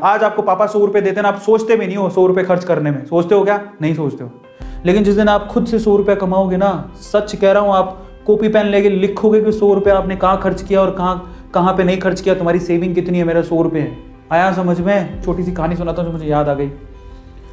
आज आपको पापा 100 रुपए देते ना, आप सोचते भी नहीं हो 100 रुपए खर्च करने में, सोचते हो क्या? नहीं सोचते हो। लेकिन जिस दिन आप खुद से 100 रुपया कमाओगे ना, सच कह रहा हूं, आप कॉपी पेन लेके लिखोगे कि 100 रुपया आपने कहाँ खर्च किया और कहाँ पे नहीं खर्च किया, तुम्हारी सेविंग कितनी है, मेरा 100 रुपये है। आया समझ में? छोटी सी कहानी सुनाता हूँ जो मुझे याद आ गई।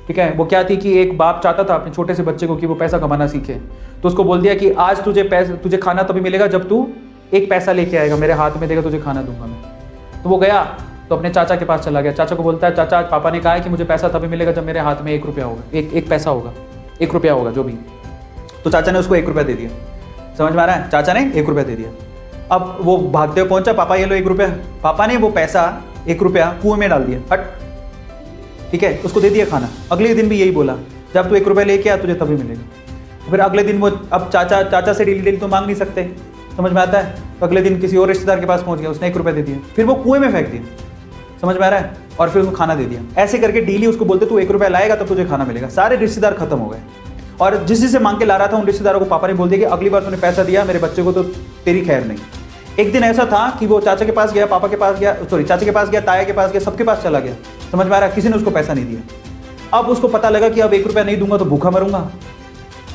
ठीक है, वो क्या थी कि एक बाप चाहता था अपने छोटे से बच्चे को कि वो पैसा कमाना सीखे, तो उसको बोल दिया कि आज तुझे खाना तभी मिलेगा जब तू 1 पैसा लेके आएगा, मेरे हाथ में देगा, तुझे खाना दूंगा मैं। तो वो गया तो अपने चाचा के पास चला गया। चाचा को बोलता है, चाचा आज पापा ने कहा है कि मुझे पैसा तभी मिलेगा जब मेरे हाथ में 1 रुपया होगा, एक पैसा होगा, 1 रुपया होगा जो भी। तो चाचा ने उसको 1 रुपया दे दिया। समझ में आ रहा है? चाचा ने 1 रुपया दे दिया। अब वो भागते हुए पहुंचा, पापा ये लो 1 रुपया। पापा ने वो पैसा 1 रुपया कुएं में डाल दिया, हट। ठीक है, उसको दे दिया खाना। अगले दिन भी यही बोला, जब तू 1 रुपया लेके आ तुझे तभी मिलेगा। फिर अगले दिन वो, अब चाचा से डेली तो मांग नहीं सकते, समझ में आता है? तो अगले दिन किसी और रिश्तेदार के पास पहुंच गया, उसने 1 रुपया दे दिया, फिर वो कुएं में फेंक दिया। समझ में आ रहा है? और फिर उसको खाना दे दिया। ऐसे करके डेली उसको बोलते तू 1 रुपया लाएगा तब तुझे खाना मिलेगा। सारे रिश्तेदार खत्म हो गए और जिस से मांग के ला रहा था उन रिश्तेदारों को पापा ने बोल दिया कि अगली बार तूने पैसा दिया मेरे बच्चे को तो तेरी खैर नहीं। एक दिन ऐसा था कि वो चाचा के पास गया, पापा के पास गया, चाचा के पास गया, ताया के पास गया, सबके पास चला गया। समझ में आ रहा है? किसी ने उसको पैसा नहीं दिया। अब उसको पता लगा कि अब 1 रुपया नहीं दूंगा तो भूखा मरूंगा।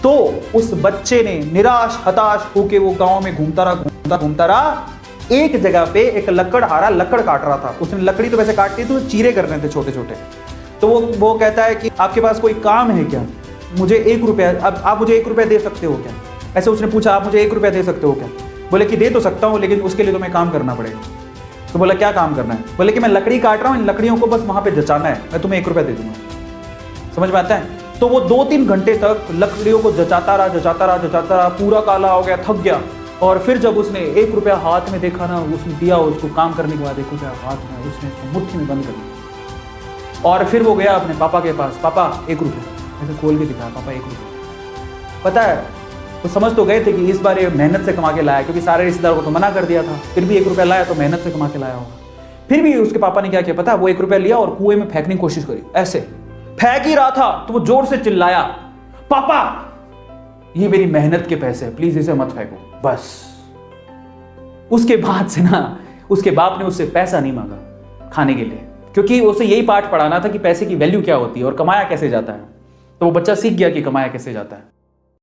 तो उस बच्चे ने निराश हताश होके वो गांव में घूमता रहा। एक जगह पे एक लकड़हारा लकड़ काट रहा था। उसने लकड़ी तो वैसे काटती तो चीरे कर रहे थे छोटे छोटे। तो वो कहता है कि आपके पास कोई काम है क्या? मुझे 1 रुपया, अब आप मुझे 1 रुपया दे सकते हो क्या? ऐसे उसने पूछा, आप मुझे 1 रुपया दे सकते हो क्या? बोले कि दे तो सकता हूँ लेकिन उसके लिए तो मैं काम करना पड़ेगा। तो बोला क्या काम करना है? बोले कि मैं लकड़ी काट रहा हूँ, इन लकड़ियों को बस वहां पे जचाना है, मैं तुम्हें 1 रुपया दे दूंगा। समझ में आता है? तो वो 2-3 घंटे तक लकड़ियों को जचाता रहा, पूरा काला हो गया, थक गया। और फिर जब उसने 1 रुपया हाथ में देखा ना, उसने दिया उसको काम करने के बाद 1 रुपया हाथ में, उसने उसको मुट्ठी में बंद कर दिया। और फिर वो गया अपने पापा के पास, पापा 1 रुपया, ऐसे खोल के दिखाया, पापा 1 रुपया। पता है, तो समझ तो गए थे कि इस बार ये मेहनत से कमा के लाया, क्योंकि सारे रिश्तेदारों को तो मना कर दिया था। फिर भी 1 रुपया लाया तो मेहनत से कमा के लाया होगा। फिर भी उसके पापा ने क्या किया पता है? वो 1 रुपया लिया और कुएं में फेंकने की कोशिश करी। ऐसे फेंक ही रहा था तो वो जोर से चिल्लाया, पापा ये मेरी मेहनत के पैसे हैं, प्लीज इसे मत फेंको। बस उसके बाद से ना उसके बाप ने उससे पैसा नहीं मांगा खाने के लिए, क्योंकि उसे यही पाठ पढ़ाना था कि पैसे की वैल्यू क्या होती है और कमाया कैसे जाता है। तो वो बच्चा सीख गया कि कमाया कैसे जाता है।